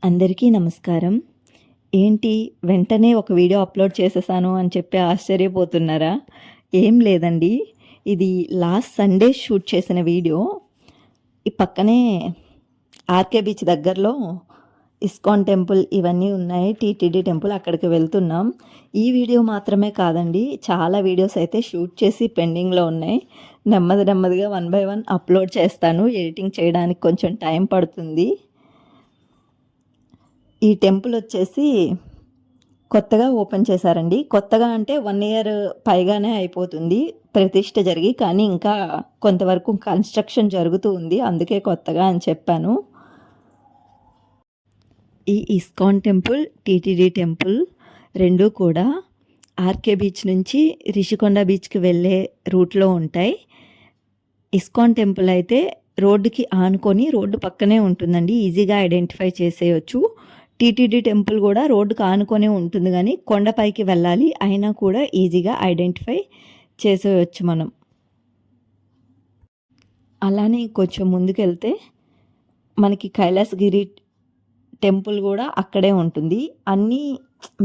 అందరికీ నమస్కారం. ఏంటి వెంటనే ఒక వీడియో అప్లోడ్ చేసేసాను అని చెప్పి ఆశ్చర్యపోతున్నారా? ఏం లేదండి. ఇది లాస్ట్ సండే షూట్ చేసిన వీడియో. ఈ పక్కనే ఆర్కే బీచ్ దగ్గరలో ఇస్కాన్ టెంపుల్ ఇవన్నీ ఉన్నాయి. టీటీడీ టెంపుల్ అక్కడికి వెళ్తున్నాం. ఈ వీడియో మాత్రమే కాదండి, చాలా వీడియోస్ అయితే షూట్ చేసి పెండింగ్‌లో ఉన్నాయి. నెమ్మదిగా 1 బై 1 అప్లోడ్ చేస్తాను. ఎడిటింగ్ చేయడానికి కొంచెం టైం పడుతుంది. ఈ టెంపుల్ వచ్చేసి కొత్తగా ఓపెన్ చేశారండి. కొత్తగా అంటే 1 ఇయర్ పైగానే అయిపోతుంది ప్రతిష్ఠ జరిగి. కానీ ఇంకా కొంతవరకు కన్స్ట్రక్షన్ జరుగుతూ ఉంది. అందుకే కొత్తగా అని చెప్పాను. ఈ ఇస్కాన్ టెంపుల్, టీటీడీ టెంపుల్ రెండూ కూడా ఆర్కే బీచ్ నుంచి రిషికొండ బీచ్కి వెళ్ళే రూట్లో ఉంటాయి. ఇస్కాన్ టెంపుల్ అయితే రోడ్డుకి ఆనుకొని రోడ్డు పక్కనే ఉంటుందండి. ఈజీగా ఐడెంటిఫై చేసేయచ్చు. టీటీడీ టెంపుల్ కూడా రోడ్డుకు ఆనుకొనే ఉంటుంది, కానీ కొండపైకి వెళ్ళాలి. అయినా కూడా ఈజీగా ఐడెంటిఫై చేసేయచ్చు మనం. అలానే కొంచెం ముందుకెళ్తే మనకి కైలాసగిరి టెంపుల్ కూడా అక్కడే ఉంటుంది. అన్నీ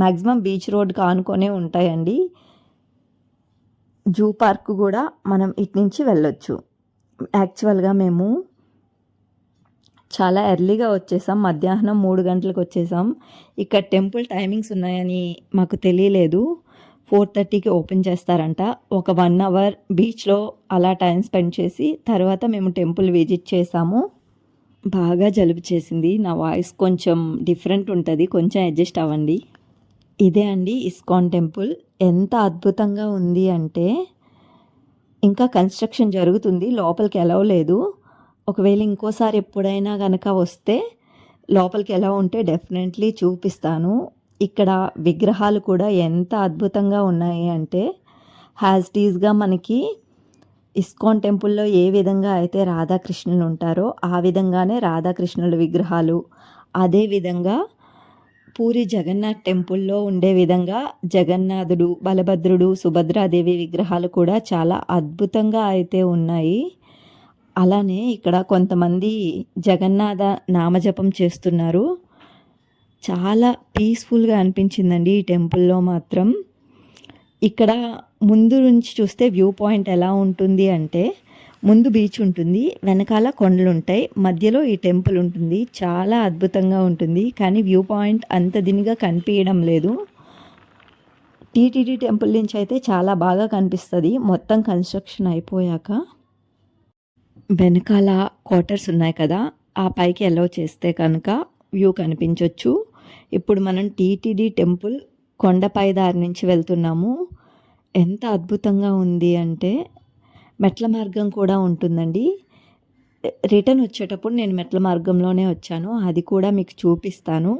మ్యాక్సిమం బీచ్ రోడ్డుకు ఆనుకొనే ఉంటాయండి. జూ పార్క్ కూడా మనం ఇటు నుంచి వెళ్ళొచ్చు. యాక్చువల్గా మేము చాలా ఎర్లీగా వచ్చేసాం. మధ్యాహ్నం 3 గంటలకు వచ్చేసాం. ఇక్కడ టెంపుల్ టైమింగ్స్ ఉన్నాయని మాకు తెలియలేదు. 4:30కి ఓపెన్ చేస్తారంట. ఒక 1 అవర్ బీచ్లో అలా టైం స్పెండ్ చేసి తర్వాత మేము టెంపుల్ విజిట్ చేసాము. బాగా జలుబు చేసింది. నా వాయిస్ కొంచెం డిఫరెంట్ ఉంటుంది, కొంచెం అడ్జస్ట్ అవ్వండి. ఇదే అండి ఇస్కాన్ టెంపుల్. ఎంత అద్భుతంగా ఉంది అంటే, ఇంకా కన్స్ట్రక్షన్ జరుగుతుంది, లోపలికి ఎలవ్ లేదు. ఒకవేళ ఇంకోసారి ఎప్పుడైనా కనుక వస్తే లోపలికి ఎలా ఉంటే డెఫినెట్లీ చూపిస్తాను. ఇక్కడ విగ్రహాలు కూడా ఎంత అద్భుతంగా ఉన్నాయి అంటే, హ్యాస్టీస్గా మనకి ఇస్కాన్ టెంపుల్లో ఏ విధంగా అయితే రాధాకృష్ణులు ఉంటారో ఆ విధంగానే రాధాకృష్ణుల విగ్రహాలు, అదేవిధంగా పూరి జగన్నాథ్ టెంపుల్లో ఉండే విధంగా జగన్నాథుడు, బలభద్రుడు, సుభద్రాదేవి విగ్రహాలు కూడా చాలా అద్భుతంగా అయితే ఉన్నాయి. అలానే ఇక్కడ కొంతమంది జగన్నాథ నామజపం చేస్తున్నారు. చాలా పీస్ఫుల్గా అనిపించిందండి ఈ టెంపుల్లో మాత్రం. ఇక్కడ ముందు నుంచి చూస్తే వ్యూ పాయింట్ ఎలా ఉంటుంది అంటే, ముందు బీచ్ ఉంటుంది, వెనకాల కొండలు ఉంటాయి, మధ్యలో ఈ టెంపుల్ ఉంటుంది. చాలా అద్భుతంగా ఉంటుంది. కానీ వ్యూ పాయింట్ అంత దినిగా కనిపించడం లేదు. టీటీడీ టెంపుల్ నుంచి అయితే చాలా బాగా కనిపిస్తుంది మొత్తం కన్స్ట్రక్షన్ అయిపోయాక. వెనకాల క్వార్టర్స్ ఉన్నాయి కదా, ఆ పైకి ఎలో చేస్తే కనుక వ్యూ కనిపించవచ్చు. ఇప్పుడు మనం టీటీడీ టెంపుల్ కొండపై దారి నుంచి వెళ్తున్నాము. ఎంత అద్భుతంగా ఉంది అంటే, మెట్ల మార్గం కూడా ఉంటుందండి. రిటర్న్ వచ్చేటప్పుడు నేను మెట్ల మార్గంలోనే వచ్చాను, అది కూడా మీకు చూపిస్తాను.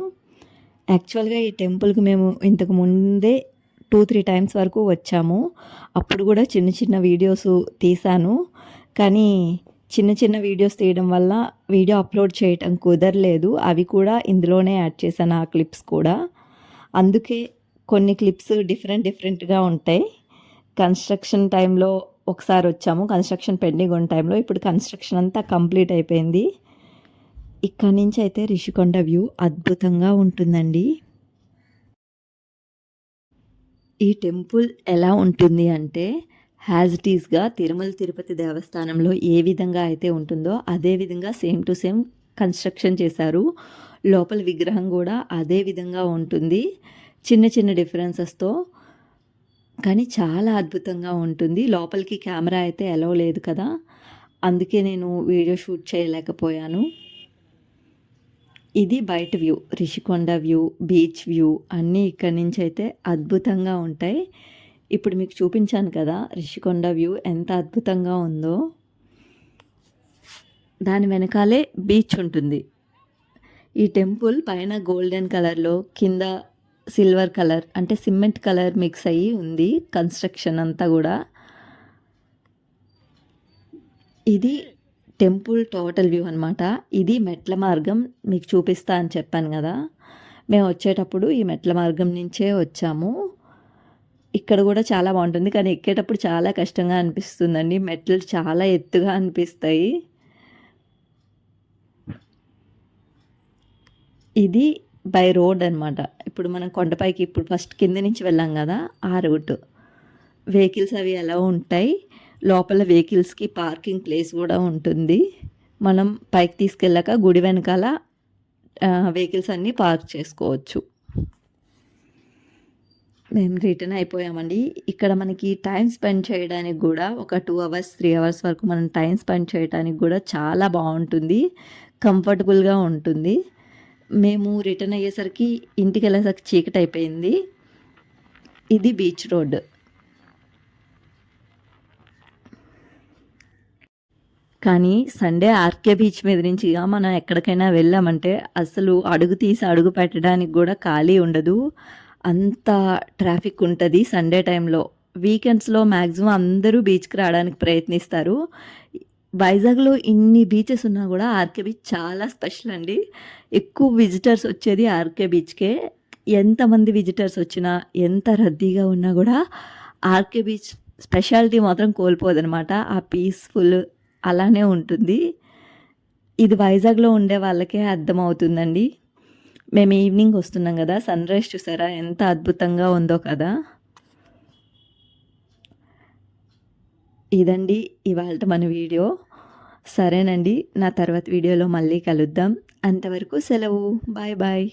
యాక్చువల్గా ఈ టెంపుల్కి మేము ఇంతకు ముందే 2-3 టైమ్స్ వరకు వచ్చాము. అప్పుడు కూడా చిన్న చిన్న వీడియోస్ తీశాను. కానీ చిన్న వీడియోస్ తీయడం వల్ల వీడియో అప్లోడ్ చేయటం కుదరలేదు. అవి కూడా ఇందులోనే యాడ్ చేశాను, ఆ క్లిప్స్ కూడా. అందుకే కొన్ని క్లిప్స్ డిఫరెంట్గా ఉంటాయి. కన్స్ట్రక్షన్ టైంలో ఒకసారి వచ్చాము, కన్స్ట్రక్షన్ పెండింగ్ ఉన్న టైంలో. ఇప్పుడు కన్స్ట్రక్షన్ అంతా కంప్లీట్ అయిపోయింది. ఇక్కడ నుంచి అయితే రిషికొండ వ్యూ అద్భుతంగా ఉంటుందండి. ఈ టెంపుల్ ఎలా ఉంటుంది అంటే, యాజ్ ఇట్ ఈస్గా తిరుమల తిరుపతి దేవస్థానంలో ఏ విధంగా అయితే ఉంటుందో అదే విధంగా సేమ్ టు సేమ్ కన్స్ట్రక్షన్ చేశారు. లోపల విగ్రహం కూడా అదే విధంగా ఉంటుంది, చిన్న డిఫరెన్సెస్తో. కానీ చాలా అద్భుతంగా ఉంటుంది. లోపలికి కెమెరా అయితే అలౌ లేదు కదా, అందుకే నేను వీడియో షూట్ చేయలేకపోయాను. ఇది బయట view, Rishikonda view, beach view అన్నీ ఇక్కడి నుంచి అయితే అద్భుతంగా ఉంటాయి. ఇప్పుడు మీకు చూపించాను కదా రిషికొండ వ్యూ ఎంత అద్భుతంగా ఉందో. దాని వెనకాలే బీచ్ ఉంటుంది. ఈ టెంపుల్ పైన గోల్డెన్ కలర్లో, కింద సిల్వర్ కలర్ అంటే సిమెంట్ కలర్ మిక్స్ అయ్యి ఉంది కన్స్ట్రక్షన్ అంతా కూడా. ఇది టెంపుల్ టోటల్ వ్యూ అనమాట. ఇది మెట్ల మార్గం మీకు చూపిస్తా అని చెప్పాను కదా, మేము వచ్చేటప్పుడు ఈ మెట్ల మార్గం నుంచే వచ్చాము. ఇక్కడ కూడా చాలా బాగుంటుంది, కానీ ఎక్కేటప్పుడు చాలా కష్టంగా అనిపిస్తుందండి. మెట్లు చాలా ఎత్తుగా అనిపిస్తాయి. ఇది బై రోడ్ అనమాట. ఇప్పుడు మనం కొండపైకి ఇప్పుడు ఫస్ట్ కింద నుంచి వెళ్ళాం కదా, ఆ రూట్. వెహికల్స్ అవి ఎలా ఉంటాయి, లోపల వెహికల్స్కి పార్కింగ్ ప్లేస్ కూడా ఉంటుంది. మనం పైకి తీసుకెళ్ళాక గుడి వెనకాల వెహికల్స్ అన్నీ పార్క్ చేసుకోవచ్చు. మేము రిటర్న్ అయిపోయామండి. ఇక్కడ మనకి టైం స్పెండ్ చేయడానికి కూడా ఒక 2 అవర్స్ 3 అవర్స్ వరకు మనం టైం స్పెండ్ చేయడానికి కూడా చాలా బాగుంటుంది, కంఫర్టబుల్గా ఉంటుంది. మేము రిటర్న్ అయ్యేసరికి ఇంటికి వెళ్ళేసరికి చీకటి అయిపోయింది. ఇది బీచ్ రోడ్. కానీ సండే ఆర్కే బీచ్ మీద నుంచి మనం ఎక్కడికైనా వెళ్ళామంటే అసలు అడుగు తీసి అడుగు పెట్టడానికి కూడా ఖాళీ ఉండదు, అంత ట్రాఫిక్ ఉంటుంది సండే టైంలో. వీకెండ్స్లో మ్యాక్సిమం అందరూ బీచ్కి రావడానికి ప్రయత్నిస్తారు. వైజాగ్లో ఇన్ని బీచెస్ ఉన్నా కూడా ఆర్కే బీచ్ చాలా స్పెషల్ అండి. ఎక్కువ విజిటర్స్ వచ్చేది ఆర్కే బీచ్కే. ఎంతమంది విజిటర్స్ వచ్చినా ఎంత రద్దీగా ఉన్నా కూడా ఆర్కే బీచ్ స్పెషాలిటీ మాత్రం కోల్పోదనమాట. ఆ పీస్ఫుల్ అలానే ఉంటుంది. ఇది వైజాగ్లో ఉండే వాళ్ళకే అర్థమవుతుందండి. మేము ఈవినింగ్ వస్తున్నాం కదా, సన్ రైజ్ చూసారా ఎంత అద్భుతంగా ఉందో కదా. ఇదండి ఇవాళ మన వీడియో. సరేనండి, నా తర్వాత వీడియోలో మళ్ళీ కలుద్దాం. అంతవరకు సెలవు. Bye bye.